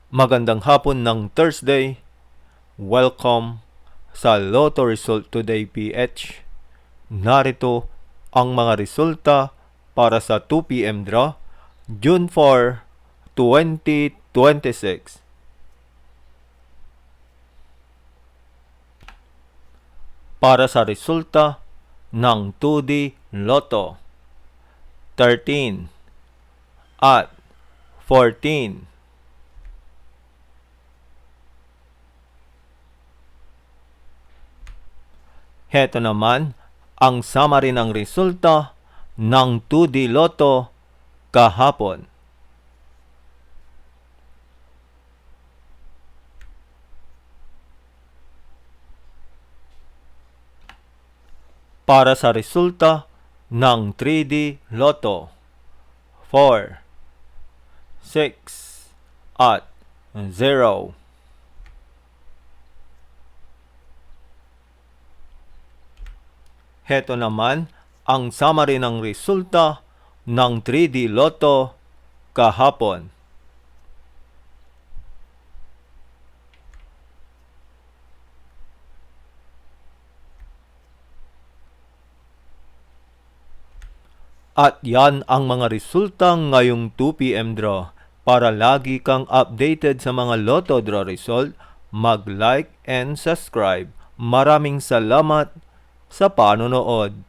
Magandang hapon ng Thursday. Welcome sa Lotto Result Today PH. Narito ang mga resulta para sa 2 p.m. draw, June 4, 2026. Para sa resulta ng 2D Lotto, 13 at 14. Heto naman ang summary ng resulta ng 2D Lotto kahapon. Para sa resulta ng 3D Lotto, 4, 6 at 0. Heto naman ang summary ng resulta ng 3D Lotto kahapon. At yan ang mga resulta ngayong 2 p.m. draw. Para lagi kang updated sa mga Lotto draw result, mag-like and subscribe. Maraming salamat sa panonood.